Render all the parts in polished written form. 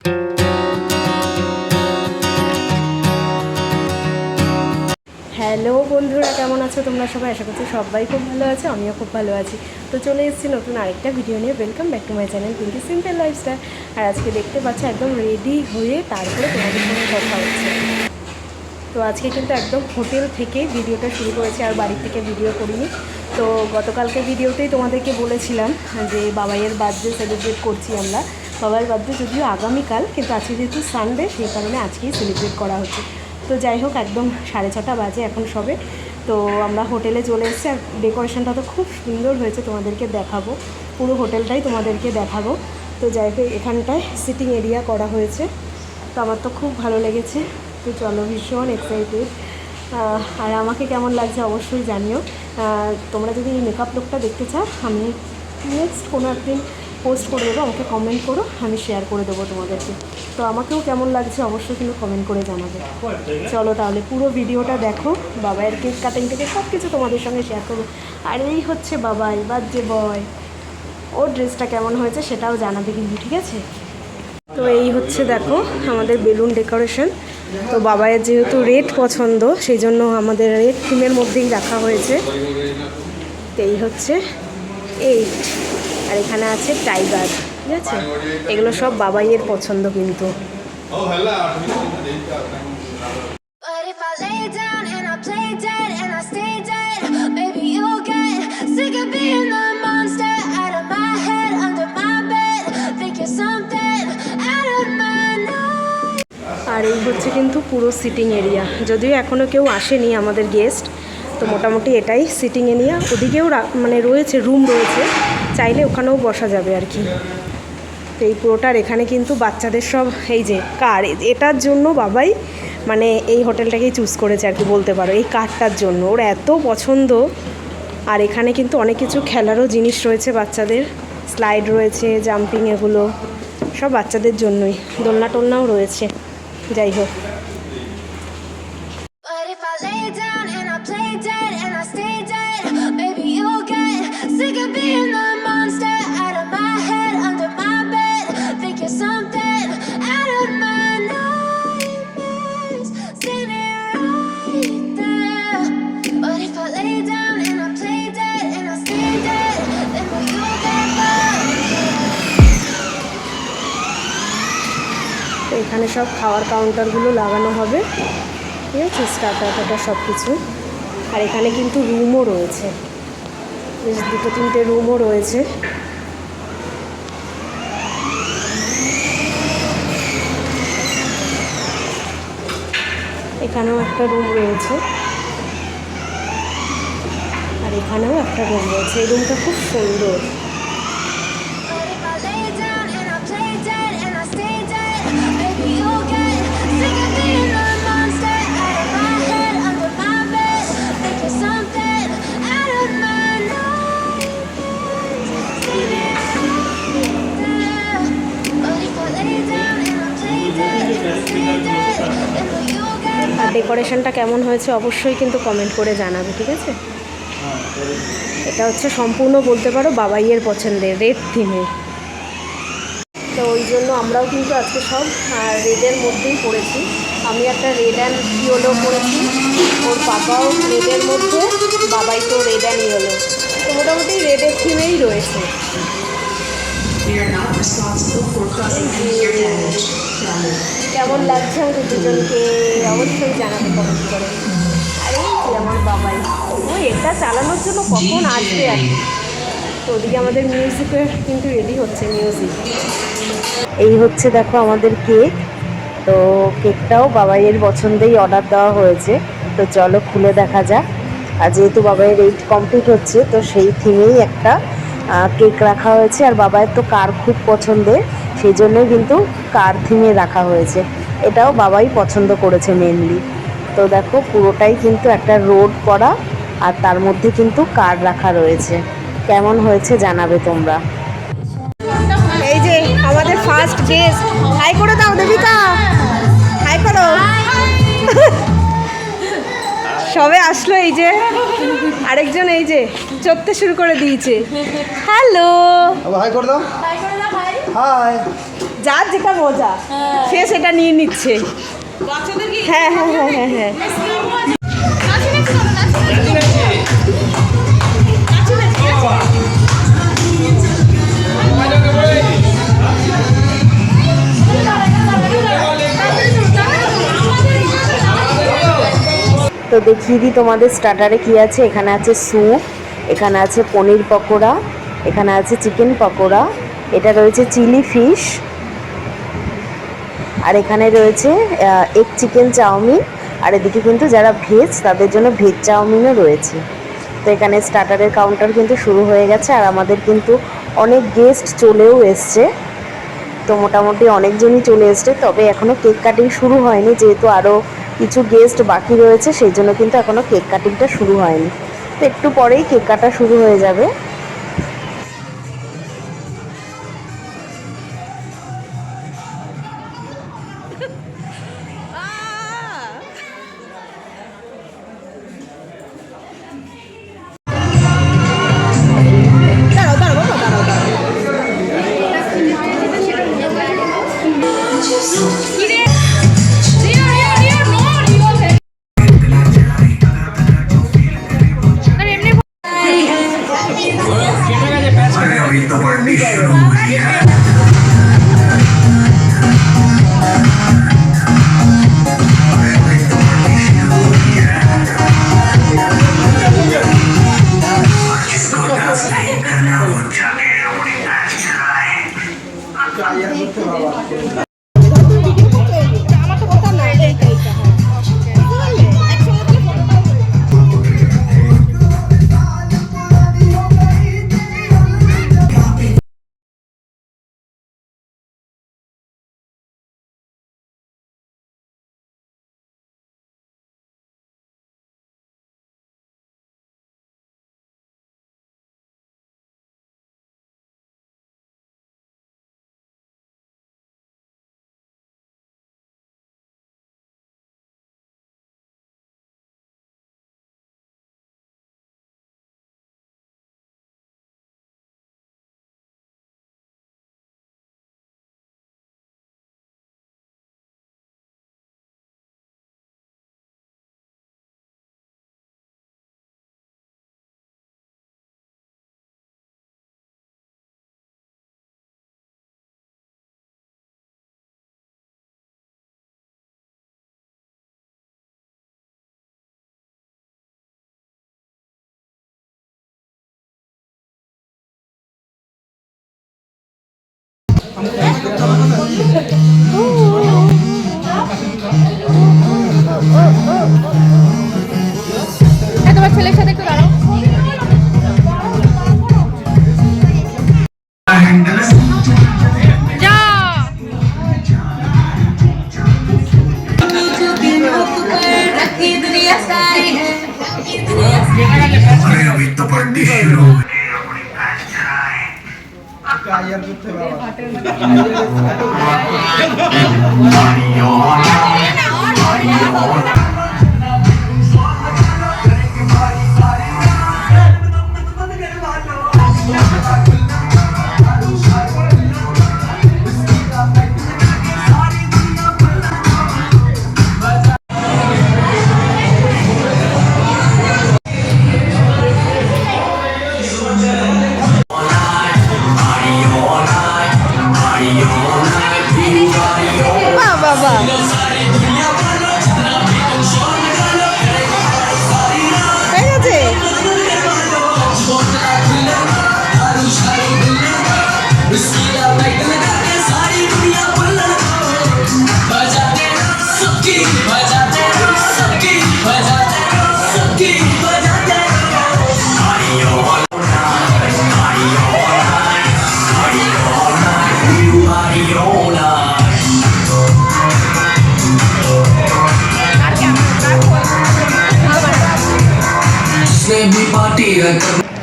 Hello বন্ধুরা, কেমন আছো তোমরা সবাই? আশা করছি সবাই খুব ভালো আছে, আমিও খুব ভালো আছি। তো চলে এসেছি নতুন আরেকটা ভিডিও নিয়ে। Welcome back to my channel Pinky simple lifestyle. আর আজকে দেখতে পাচ্ছি একদম রেডি হয়ে তারপরে তোমাদের সঙ্গে কথা হচ্ছে। তো আজকে কিন্তু একদম হোটেল থেকে ভিডিওটা শুরু করেছি, আর বাড়ির থেকে ভিডিও করিনি। তো গতকালকে ভিডিওতেই তোমাদেরকে বলেছিলাম যে বাবাইয়ের বার্থডে সেলিব্রেট করছি আমরা। বাবার বার্থডে যদিও আগামীকাল, কিন্তু আজকে যেহেতু সানডে সেই কারণে আজকেই সেলিব্রেট করা হচ্ছে। তো যাই হোক, একদম 6:30 বাজে এখন সবে। তো আমরা হোটেলে চলে এসেছি, আর ডেকোরেশনটা তো খুব সুন্দর হয়েছে, তোমাদেরকে দেখাবো। পুরো হোটেলটাই তোমাদেরকে দেখাবো। তো যাই হোক, এখানটায় সিটিং এরিয়া করা হয়েছে, তো আমার তো খুব ভালো লেগেছে। তো চলো, ভীষণ এক্সাইটেড। আর আমাকে কেমন লাগছে অবশ্যই জানিও। তোমরা যদি এই মেকআপ লুকটা দেখতে চাও, আমি নেক্সট কোনো একদিন পোস্ট করে দেবো, আমাকে কমেন্ট করো, আমি শেয়ার করে দেবো তোমাদেরকে। তো আমাকেও কেমন লাগছে অবশ্যই কিন্তু কমেন্ট করে জানাবে। চলো তাহলে পুরো ভিডিওটা দেখো, বাবাইয়ের কেক কাটিং থেকে সব কিছু তোমাদের সঙ্গে শেয়ার করবো। আর এই হচ্ছে বাবাই, বার্থডে বয়। ওর ড্রেসটা কেমন হয়েছে সেটাও জানাবে কিন্তু, ঠিক আছে? তো এই হচ্ছে দেখো আমাদের বেলুন ডেকোরেশন। তো বাবাইয়ের যেহেতু রেড পছন্দ, সেই জন্য আমাদের রেড থিমের মধ্যেই রাখা হয়েছে। তো এই হচ্ছে 8, আর এখানে আছে টাইগার, ঠিক আছে? এগুলো সব বাবাইয়ের পছন্দ কিন্তু। আর এই হচ্ছে কিন্তু পুরো সিটিং এরিয়া। যদিও এখনও কেউ আসেনি আমাদের গেস্ট, তো মোটামুটি এটাই সিটিং এরিয়া। ওদিকেও মানে রয়েছে, রুম রয়েছে, চাইলে ওখানেও বসা যাবে আর কি। তো এই পুরোটার এখানে কিন্তু বাচ্চাদের সব এই যে কার, এটার জন্য বাবাই মানে এই হোটেলটাকেই চুজ করেছে আর কি বলতে পারো, এই কারটার জন্য। ওর এত পছন্দ। আর এখানে কিন্তু অনেক কিছু খেলারও জিনিস রয়েছে বাচ্চাদের, স্লাইড রয়েছে, জাম্পিং, এগুলো সব বাচ্চাদের জন্যই। দোলনা টোলনাও রয়েছে। যাই হোক, এখানে সব খাওয়ার কাউন্টারগুলো লাগানো হবে, ঠিক আছে? স্টার্টার সব কিছু। আর এখানে কিন্তু রুমও রয়েছে, বেশ 2-3টে রুমও রয়েছে। এখানেও একটা রুম রয়েছে, আর এখানেও একটা রুম রয়েছে। এই রুমটা খুব সুন্দর। আর ডেকোরেশনটা কেমন হয়েছে অবশ্যই কিন্তু কমেন্ট করে জানাবে, ঠিক আছে? এটা হচ্ছে সম্পূর্ণ বলতে পারো বাবাইয়ের পছন্দের, রেড থিমে। তো ওই জন্য আমরাও কিন্তু আজকে সব রেডের মধ্যেই পড়েছি। আমি একটা রেড অ্যান্ড ইয়েলো পরেছি, ওর বাবাও রেডের মধ্যে, বাবাই তো রেড অ্যান্ড ইয়েলো। তো মোটামুটি রেডের থিমেই রয়েছে। কেমন লাগছে আমাদের দুজনকে অবশ্যই জানাতে কমেন্ট করে। আর এই যে আমার বাবাই, ও এটা চালানোর জন্য কখন আসবে আর কি। তো ওদিকে আমাদের মিউজিকের কিন্তু রেডি হচ্ছে, মিউজিক। এই হচ্ছে দেখো আমাদের কেক। তো কেকটাও বাবাইয়ের পছন্দেই অর্ডার দেওয়া হয়েছে। তো চলো খুলে দেখা যাক। আর যেহেতু বাবাইয়ের 8 কমপ্লিট হচ্ছে, তো সেই থিমেই একটা কেক রাখা হয়েছে। আর বাবাইয়ের তো কার খুব পছন্দের, সেই জন্যই কিন্তু কার থিমে রাখা হয়েছে। এটাও বাবাই পছন্দ করেছে মেনলি। তো দেখো পুরোটাই কিন্তু একটা রোড করা, আর তার মধ্যে কিন্তু কার রাখা রয়েছে। কেমন হয়েছে জানাবে তোমরা। এই যে আমাদের ফার্স্ট গেস্ট, হাই করে দাও দেবিকা, হাই করো। সবে আসলো, এই যে আরেকজন এই যে চড়তে শুরু করে দিয়েছে। হ্যালো, হাই করে দাও। হাই। যার যেটা মজা সে সেটা নিয়ে নিচ্ছে। হ্যাঁ হ্যাঁ হ্যাঁ হ্যাঁ হ্যাঁ তো দেখিয়ে দিই তোমাদের স্টার্টারে কি আছে। এখানে আছে স্যুপ, এখানে আছে পনির পকোড়া, এখানে আছে চিকেন পকোড়া, এটা রয়েছে চিলি ফিশ, আর এখানে রয়েছে এগ চিকেন চাউমিন, আর এদিকে কিন্তু যারা ভেজ তাদের জন্য ভেজ চাউমিনও রয়েছে। তো এখানে স্টার্টারের কাউন্টার কিন্তু শুরু হয়ে গেছে, আর আমাদের কিন্তু অনেক গেস্ট চলেও এসছে। তো মোটামুটি অনেকজনই চলে এসছে, তবে এখনও কেক কাটিং শুরু হয়নি, যেহেতু আরও কিছু গেস্ট বাকি রয়েছে সেই জন্য কিন্তু এখনও কেক কাটিংটা শুরু হয়নি। তো একটু পরেই কেক কাটা শুরু হয়ে যাবে। তোমার ছেলের সাথে একটু দাঁড়াও। अभी तो पार्टी शुरू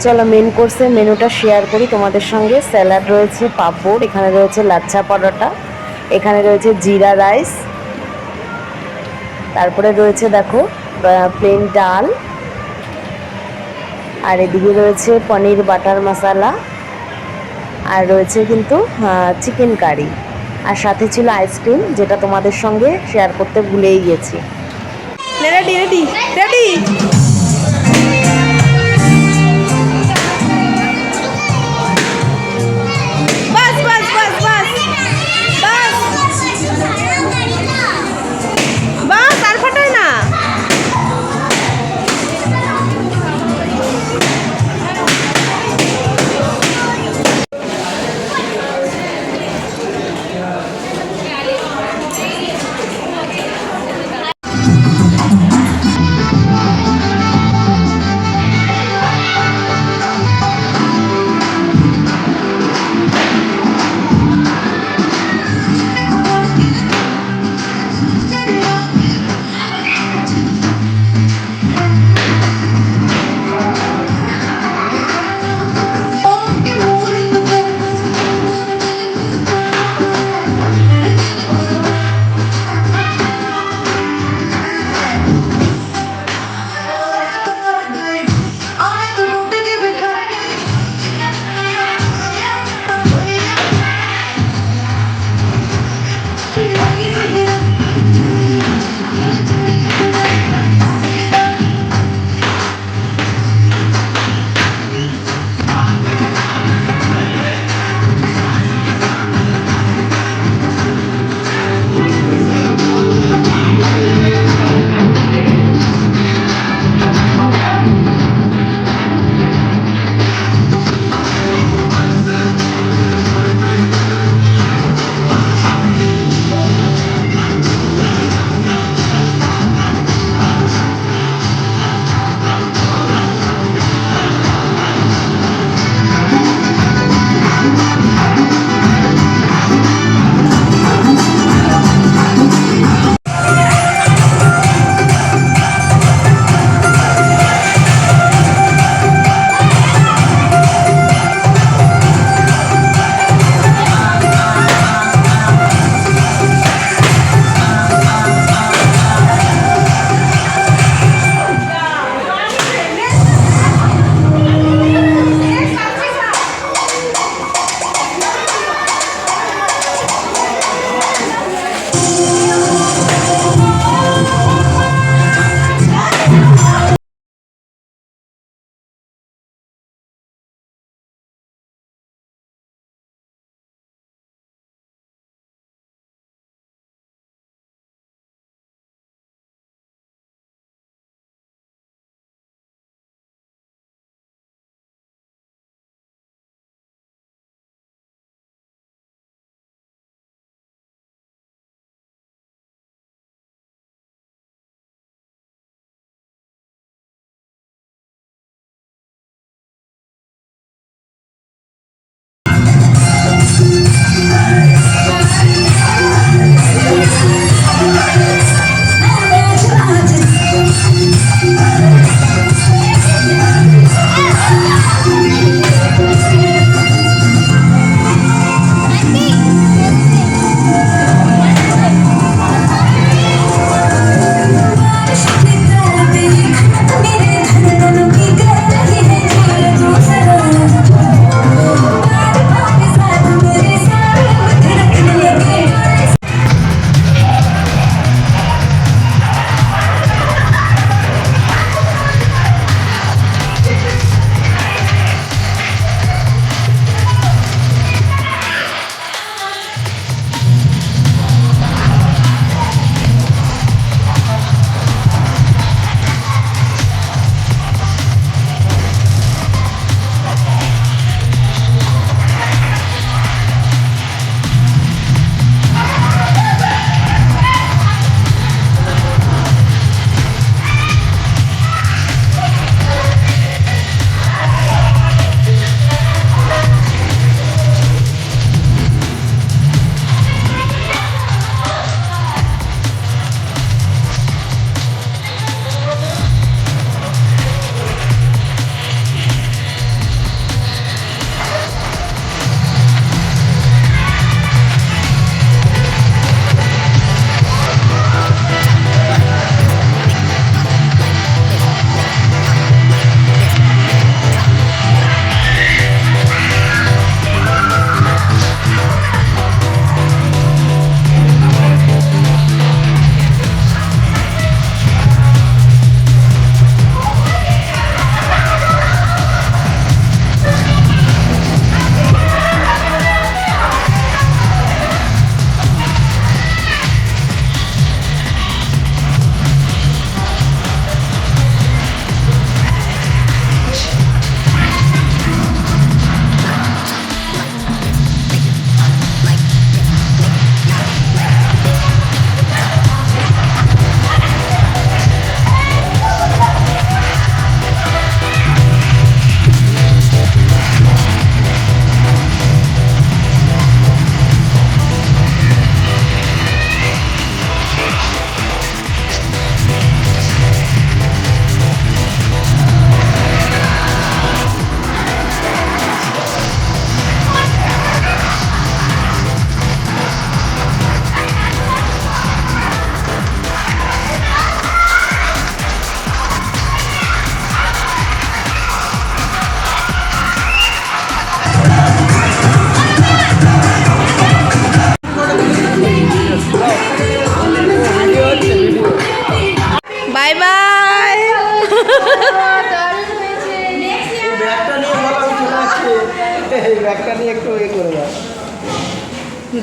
চলো মেন কোর্সের মেনুটা শেয়ার করি তোমাদের সঙ্গে। স্যালাড রয়েছে, পাঁপড়, এখানে রয়েছে লাচ্ছা পরোটা, এখানে রয়েছে জিরা রাইস, তারপরে রয়েছে দেখো প্লেন ডাল, আর এদিকে রয়েছে পনির বাটার মশলা, আর রয়েছে কিন্তু চিকেন কারি, আর সাথে ছিল আইসক্রিম, যেটা তোমাদের সঙ্গে শেয়ার করতে ভুলেই গেছি। Ready ready ready. বাস বাস বাস বাস বাস বাস, আর ফাটায় না।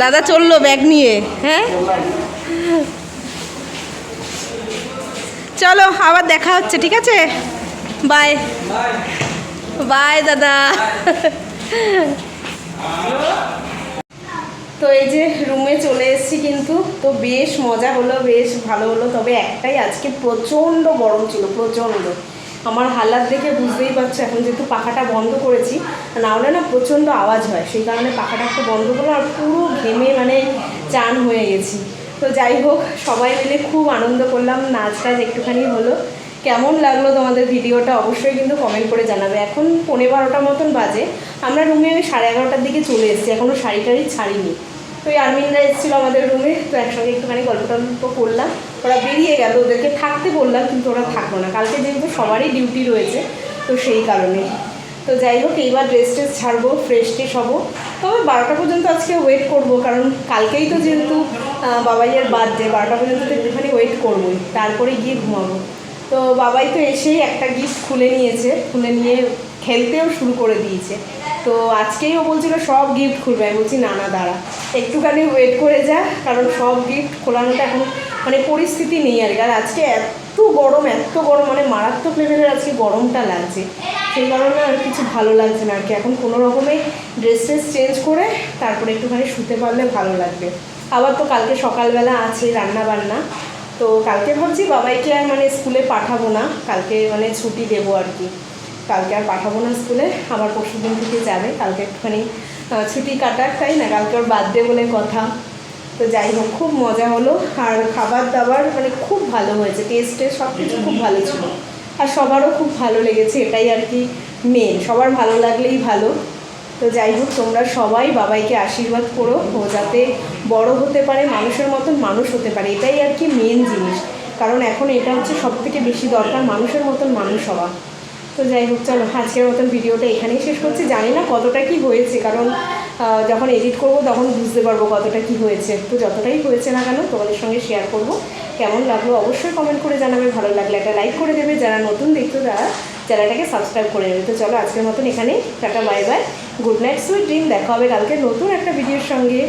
দাদা চললো ব্যাগ নিয়ে। হ্যাঁ চলো আবার দেখা হচ্ছে, ঠিক আছে, বাই বাই দাদা। তো এই যে রুমে চলে এসেছি, কিন্তু তো বেশ মজা হলো, বেশ ভালো হলো। তবে একটাই, আজকে প্রচণ্ড গরম ছিল, প্রচণ্ড। আমার হালাত দেখে বুঝতেই পারছো, এখন যেহেতু পাখাটা বন্ধ করেছি, না হলে না প্রচণ্ড আওয়াজ হয়, সেই কারণে পাখাটা একটু বন্ধ করলো। আর পুরো ঘেমে মানে চান হয়ে গেছি। তো যাই হোক, সবাই মিলে খুব আনন্দ করলাম, নাচ টাচ একটুখানি হলো। কেমন লাগলো তোমাদের ভিডিওটা অবশ্যই কিন্তু কমেন্ট করে জানাবে। এখন 11:15 মতন বাজে, আমরা রুমে ওই 11:30টার দিকে চলে এসেছি, এখনও শাড়ি টাড়ি ছাড়িনি। তো ওই আর্মিনরা এসেছিলো আমাদের রুমে, তো একসঙ্গে একটুখানি গল্প টল্প করলাম। ওরা বেরিয়ে গেল, ওদেরকে থাকতে বললাম, কিন্তু ওরা থাকলো না। কালকে যেহেতু সবারই ডিউটি রয়েছে, তো সেই কারণে। তো যাই হোক, এইবার ড্রেস ট্রেস ছাড়বো, ফ্রেশ ট্রেশ হবো। তবে 12টা পর্যন্ত আজকে ওয়েট করব, কারণ কালকেই তো যেহেতু বাবাইয়ের বার্থডে, 12টা পর্যন্ত তো একটুখানি ওয়েট করবোই, তারপরে গিয়ে ঘুমাবো। তো বাবাই তো এসেই একটা গিফট খুলে নিয়েছে, খুলে নিয়ে খেলতেও শুরু করে দিয়েছে। তো আজকেই ও বলছিল সব গিফট খুলবে, আমি বলছি না না দাঁড়া, একটুখানি ওয়েট করে যা, কারণ সব গিফট খোলানোটা এখন মানে পরিস্থিতি নেই আর কি। আর আজকে এত গরম মানে মারাত্মক লেভেলের আজকে গরমটা লাগছে, সেই কারণে আর কিছু ভালো লাগছে না আর কি। এখন কোনো রকমে ড্রেস ট্রেস চেঞ্জ করে তারপরে একটুখানি শুতে পারলে ভালো লাগবে। আবার তো কালকে সকালবেলা আছে রান্না বান্না, তো কালকে ভাবছি বাবাইকে আর মানে স্কুলে পাঠাবো না, কালকে মানে ছুটি দেবো আর কি। কালকে আর পাঠাবো না স্কুলে, আবার পরশু দিন থেকে যাবে। কালকে একটুখানি ছুটি কাটার, তাই না, কালকে ওর বার্থডে বলে কথা। তো যাই হোক, খুব মজা হলো। আর খাবার দাবার মানে খুব ভালো হয়েছে, টেস্টে সব কিছু খুব ভালো ছিল। আর সবারও খুব ভালো লেগেছে, এটাই আর কি মেন, সবার ভালো লাগলেই ভালো। তো যাই হোক, তোমরা সবাই বাবাইকে আশীর্বাদ করো, ও যাতে বড় হতে পারে, মানুষের মতন মানুষ হতে পারে, এটাই আর কি মেন জিনিস। কারণ এখন এটা হচ্ছে সবথেকে বেশি দরকার, মানুষের মতন মানুষ হওয়া। তো যাই হোক, চলো আজকের মতন ভিডিওটা এখানেই শেষ করছি। জানি না কতটা কি হয়েছে, কারণ যখন এডিট করব তখন বুঝতে পারবো কতটা কি হয়েছে। তো যতটাই হয়েছে না কেন তোমাদের সঙ্গে শেয়ার করব। কেমন লাগলো অবশ্যই কমেন্ট করে জানাবে, ভালো লাগলে একটা লাইক করে দেবে, যারা নতুন দেখতো তারা চ্যানেলটাকে সাবস্ক্রাইব করে নেবে। তো চলো আজকের মতন এখানেই tata, bye bye, good night, sweet dream. দেখা হবে কালকে নতুন একটা ভিডিওর সঙ্গে।